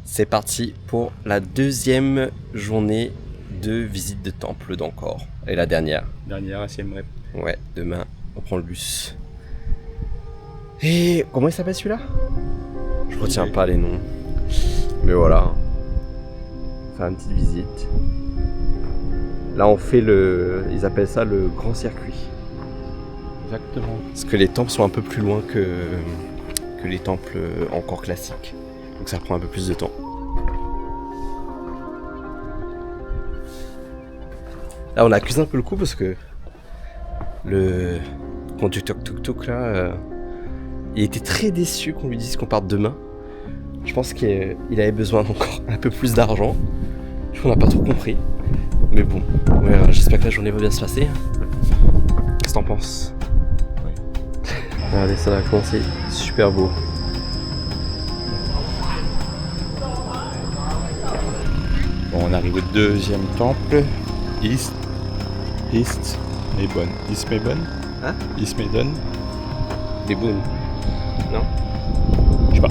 C'est parti pour la deuxième journée de visite de temple d'Angkor. Et la dernière. Dernière à Siem Reap. Ouais, demain on prend le bus. Et comment il s'appelle celui-là? Je retiens pas les noms. Mais voilà. On fait une petite visite. Là on fait ils appellent ça le grand circuit. Exactement. Parce que les temples sont un peu plus loin que les temples encore classiques. Donc ça prend un peu plus de temps. Là on accuse un peu le coup parce que le conducteur tuk-tuk là, il était très déçu qu'on lui dise qu'on parte demain. Je pense qu'il avait besoin d'encore un peu plus d'argent. Du coup on n'a pas trop compris. Mais bon, ouais, j'espère que la journée va bien se passer. Qu'est-ce que t'en penses? Oui. Regardez, ça va commencer super beau. Bon, on arrive au deuxième temple. East Maybon. East Maybon. Hein? East Maybon. Des booms. Non? Je sais pas.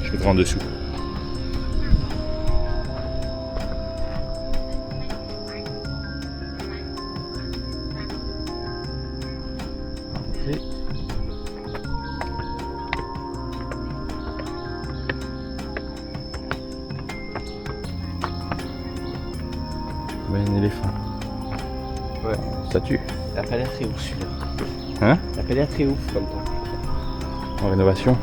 Je mettrai en dessous. Un éléphant. Ouais. Statue. Il a pas l'air très ouf celui-là. Hein? Il a pas l'air très ouf comme temps. En rénovation.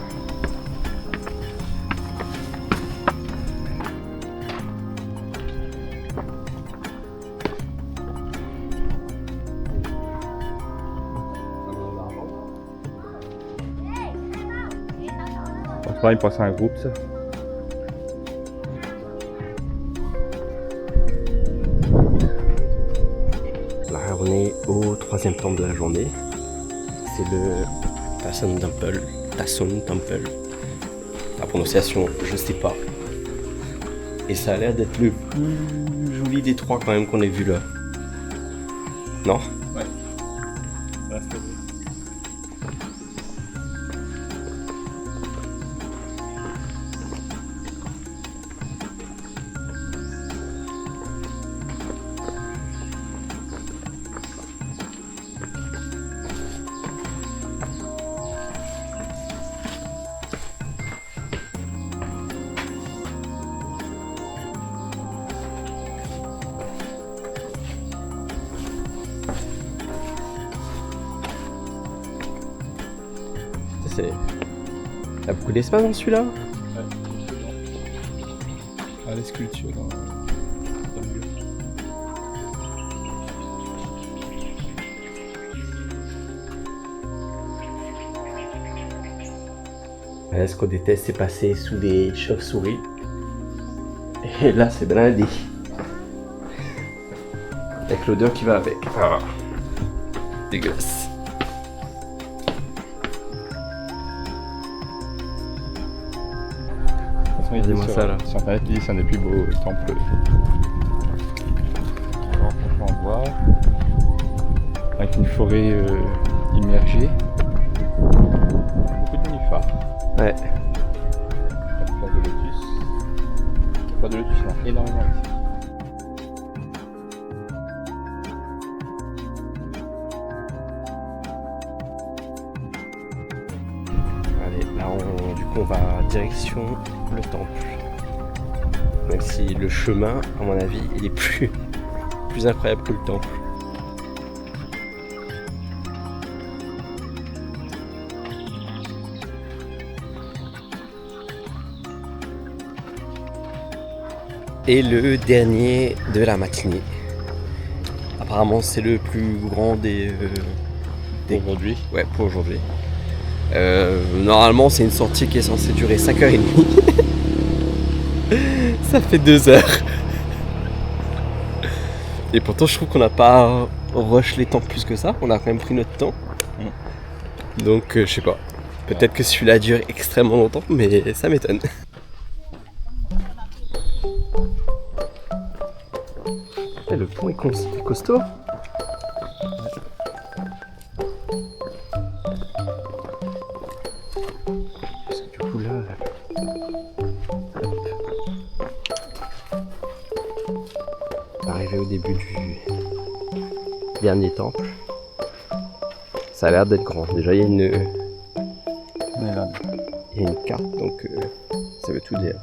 On il pense à un groupe ça. Là on est au troisième temple de la journée. C'est le Tason Temple. La prononciation, je sais pas. Et ça a l'air d'être le plus joli des trois quand même qu'on ait vu là. Non? Ouais. Il y a beaucoup d'espace dans celui-là? Ouais. Ah, les sculptures dans le mur. Ce qu'on déteste, c'est passer sous des chauves-souris. Et là, c'est blindé. Avec l'odeur qui va avec. Ah. Dégueulasse. Regardez-moi ça là. Sur internet, ils disent c'est un des plus beaux temples. Alors, on peut en voir. Avec une forêt immergée. Beaucoup de nénuphars. Ouais. Fleurs de lotus. Fleurs de lotus, il y en a énormément ici. Allez, là du coup on va direction le temple. Même si le chemin, à mon avis, il est plus incroyable que le temple. Et le dernier de la matinée. Apparemment c'est le plus grand des Aujourd'hui. Ouais, pour aujourd'hui. Normalement c'est une sortie qui est censée durer 5h30. Ça fait 2 heures. Et pourtant je trouve qu'on n'a pas rush les temps plus que ça. On a quand même pris notre temps. Donc je sais pas. Peut-être que celui-là dure extrêmement longtemps, mais ça m'étonne. Le pont est costaud. Parce que du coup là, arrivé au début du dernier temple. Ça a l'air d'être grand. Déjà, il y a une carte, donc ça veut tout dire.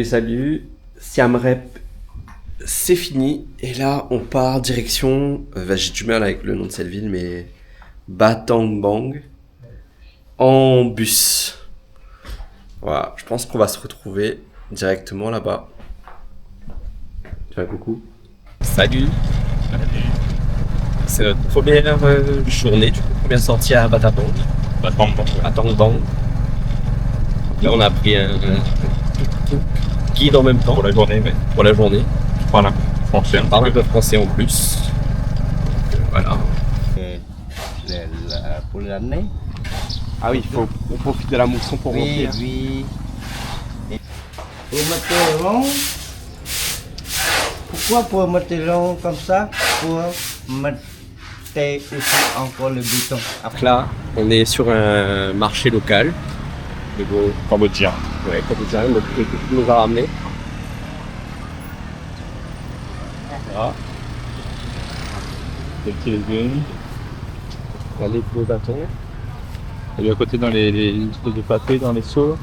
Salut, Siam Rep, c'est fini. Et là, on part direction, j'ai du mal avec le nom de cette ville, mais Battambang, en bus. Voilà, je pense qu'on va se retrouver directement là-bas. Tu vois, coucou. Salut. C'est notre première journée, du coup, première sortie à Battambang. Battambang. Là, on a pris un guide en même temps. Pour la journée, mais Pour la journée. voilà, français. On parle un peu français en plus. Donc, voilà. Pour l'année. Ah oui, on profite de la mousson pour Oui, remplir. oui. Pour mettre long. Pourquoi pour mettre long comme ça? Pour mettre aussi encore le béton. Donc là, on est sur un marché local. Le beau Cambodgien. ouais, cambodgien, donc qui nous a ramené. Voilà. Des petits légumes. On a les beaux bâtons. Et lui à côté dans les espèces de pâté dans les seaux.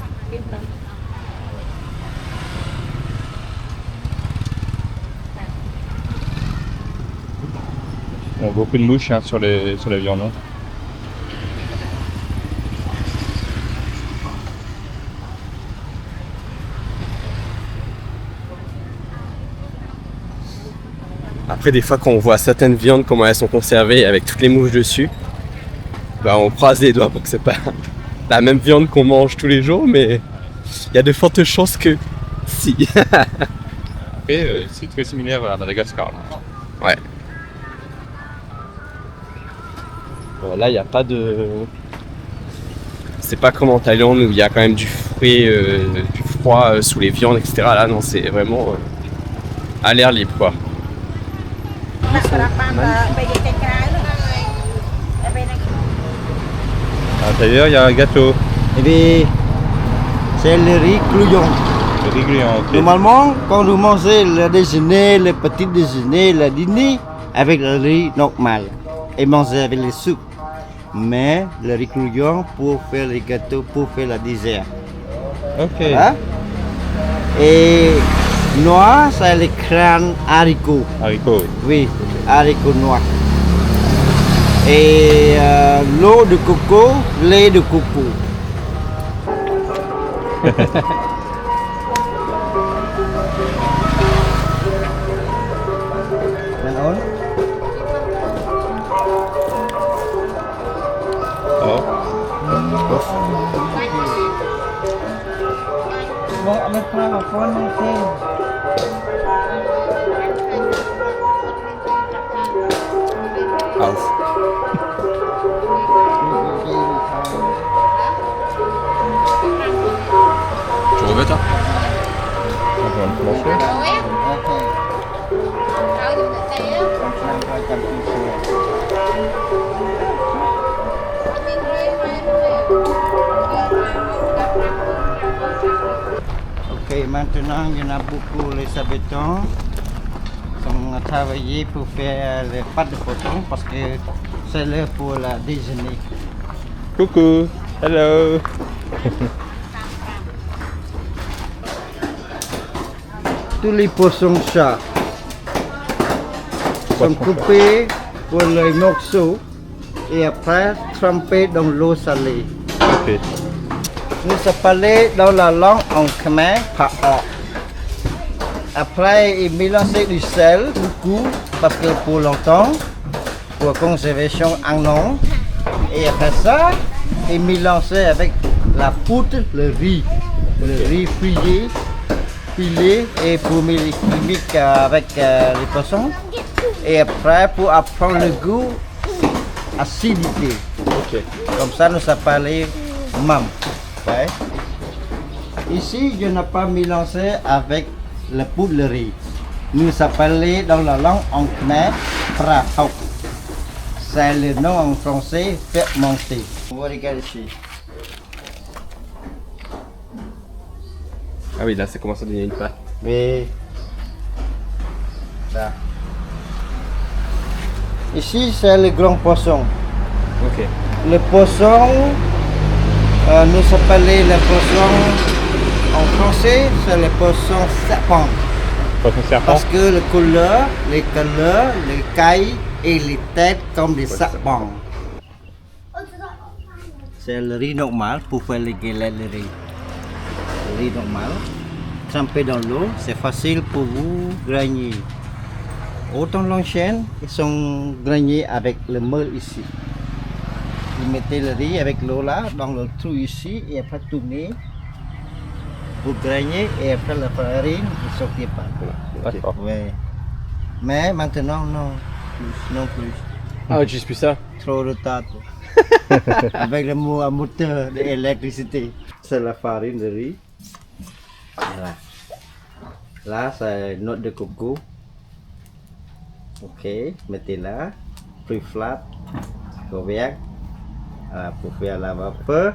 Il y a beaucoup de mouches sur la viande. Hein. Après, des fois, quand on voit certaines viandes, comment elles sont conservées avec toutes les mouches dessus, bah, on croise les doigts pour que c'est pas la même viande qu'on mange tous les jours, mais il y a de fortes chances que si. Après, c'est très similaire à Madagascar. Là. Ouais. Bon, là, il n'y a pas de... C'est pas comme en Thaïlande où il y a quand même du frais, du froid sous les viandes, etc. Là, non, c'est vraiment à l'air libre, quoi. À l'intérieur, il y a un gâteau. Et bien, c'est le riz clouillon. Le riz gluant, ok. Normalement, quand vous mangez le déjeuner, le petit déjeuner, le dîner, avec le riz normal, et manger avec les soupes. Mais le riz clouillon pour faire les gâteaux, pour faire le dessert. Ok. Voilà. Et noir, c'est les crânes haricots. Haricots. Oui, haricots noirs. Et l'eau de coco, lait de coco. D'accord. Oh. Bon, maintenant, on prend le thé. House. Tu veux toi? On va le plancher. Ok, maintenant il y en a beaucoup les habitants qui ont travaillé pour faire les pâtes de coton parce que c'est l'heure pour la déjeuner. Coucou. Hello. Tous les poissons chats sont coupés pour les morceaux et après trempés dans l'eau salée. Ok. Nous s'appelait dans la langue en khmer pa'ok. Après, il mélangeait du sel, beaucoup, parce que pour longtemps, pour conservation en eau. Et après ça, il mélangeait avec la poudre, le riz frité filer et pour mettre les chimiques avec les poissons. Et après, pour apprendre le goût, acidité. Ok. Comme ça, nous s'appelle mam. Ouais. Ici, je n'ai pas mélangé avec la poudre de riz. Nous s'appelle dans la langue en khmer, prahok. C'est le nom en français, fermenté. On va regarder ici. Ah oui, là, ça commence à donner une pâte. Mais là. Ici, c'est le grand poisson. Ok. Le poisson, nous s'appelons le poisson en français, c'est le poisson serpent. Poisson serpent. Parce que les couleurs, les cailles et les têtes comme des serpents. C'est le riz normal pour faire les galettes de riz. Le riz normal, trempé dans l'eau, c'est facile pour vous grigner. Autant l'ancienne, ils sont grignés avec le meule ici. Vous mettez le riz avec l'eau là, dans le trou ici, et après tourner. Vous graignez et après la farine, vous sortez pas. D'accord. Ouais. Mais maintenant, non. Non plus. Ah, tu utilises plus ça? Trop de tard. Avec le moteur d'électricité. C'est la farine de riz. Voilà. Là, c'est noix de coco. Ok, mettez là. Plus flat. Couvercle. Pour faire la vapeur.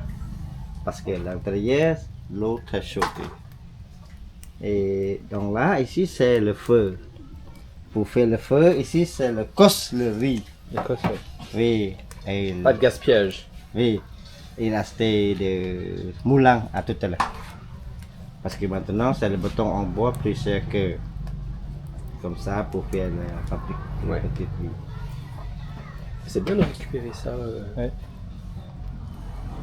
Parce que l'intérieur, l'eau très chaude. Et donc là, ici, c'est le feu. Pour faire le feu, ici, c'est le cosse, le riz. D'accord, ça. Oui. Et Pas de gaspillage. oui. Il a acheté des moulins à tout à l'heure. Parce que maintenant, c'est le bâton en bois plus cher que comme ça pour faire la fabrique. Ouais. Petite riz. C'est bien de récupérer ça. Ouais.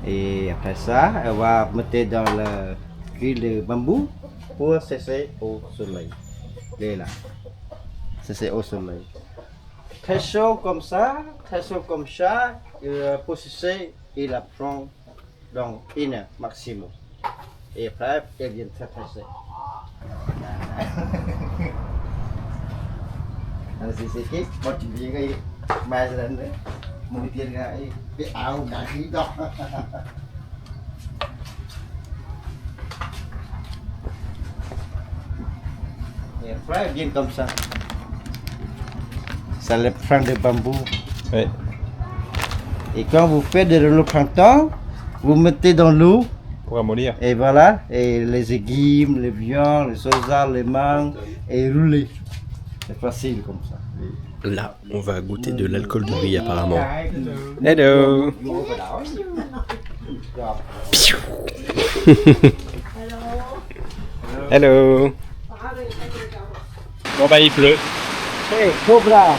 Et après ça, on va mettre dans le grill de bambou pour sécher au soleil. Et là. Sécher au soleil. Très chaud comme ça, très chaud comme ça, pour sécher, il la prend dans 1 heure maximum. Et après, elle vient très très sec. Alors c'est qui? Moi tu viens cái mai ra đấy. Một tiền cái áo cả khí đỏ. Et après, bien comme ça. Ça le prend de bambou. Ouais. Et quand vous faites de l'eau printemps, vous mettez dans l'eau. Pour amollir. Et voilà. Et les légumes, les viandes, les soja, les mangues. Et rouler. C'est facile comme ça. Là, on va goûter de l'alcool de riz apparemment. Hello. Hello. Bon bah il pleut. Hey, Cobra.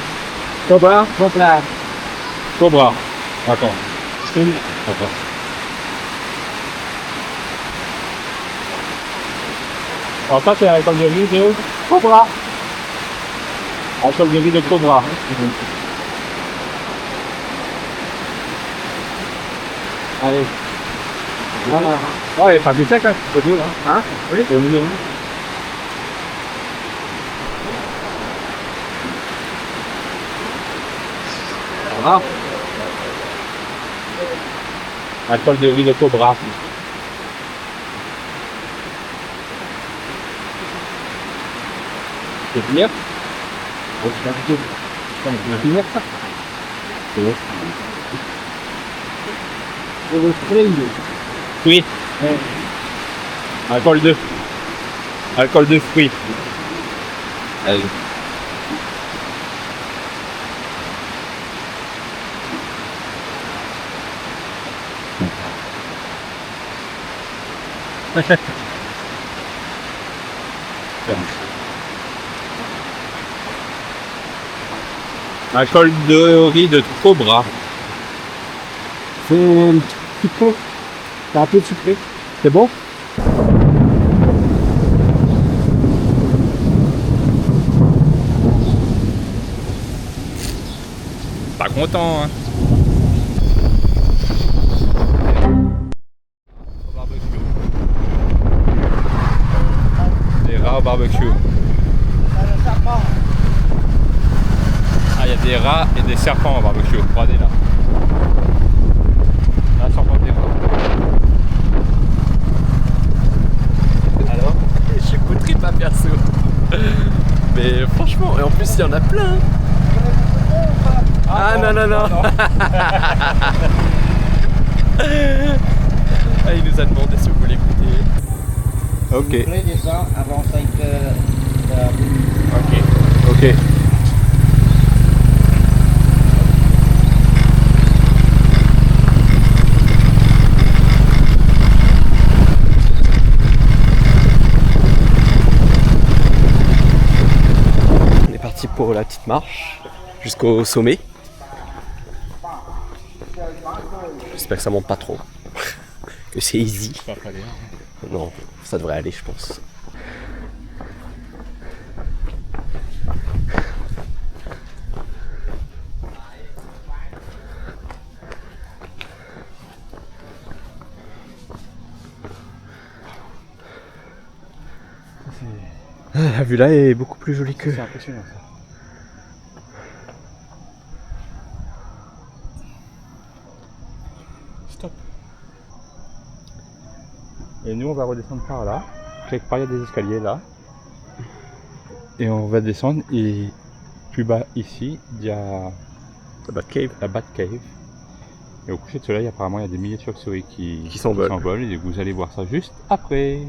Cobra. Cobra. Cobra. D'accord. D'accord. Alors ça c'est l'alcool de riz de Cobra. Alcool de riz de Cobra. Allez. Voilà. Ouais, pas du sec hein, c'est tout là. Hein? Oui, c'est mieux. Voilà. Alcool de riz de Cobra. C'est finir? On va finir ça? C'est bon. Le spring. Oui. Alcool de. Alcool de fruits. Allez. Alcool de riz de Cobra. C'est un petit peu. C'est un peu sucré. C'est bon? Pas content, hein? Des rats. barbecue. Ah, il y a des rats et des serpents au barbecue. Regardez là. Là, serpent des rats. Alors, je suis poutré pas perso. Mais franchement, et en plus il y en a plein. Ah non, non, non. Ah, il nous a demandé si vous voulez goûter. Ok. S'il vous plaît, descends avant 5 heures. Ok. Ok. On est parti pour la petite marche jusqu'au sommet. J'espère que ça monte pas trop. Que c'est easy. Non, ça devrait aller, je pense. La vue là est beaucoup plus jolie que. C'est impressionnant ça. Stop. Et nous on va redescendre par là. Quelque part il y a des escaliers là. Et on va descendre et plus bas ici il y a La Batcave. la Batcave. Et au coucher de soleil apparemment il y a des milliers de chauves-souris qui s'envolent. s'envolent et vous allez voir ça juste après.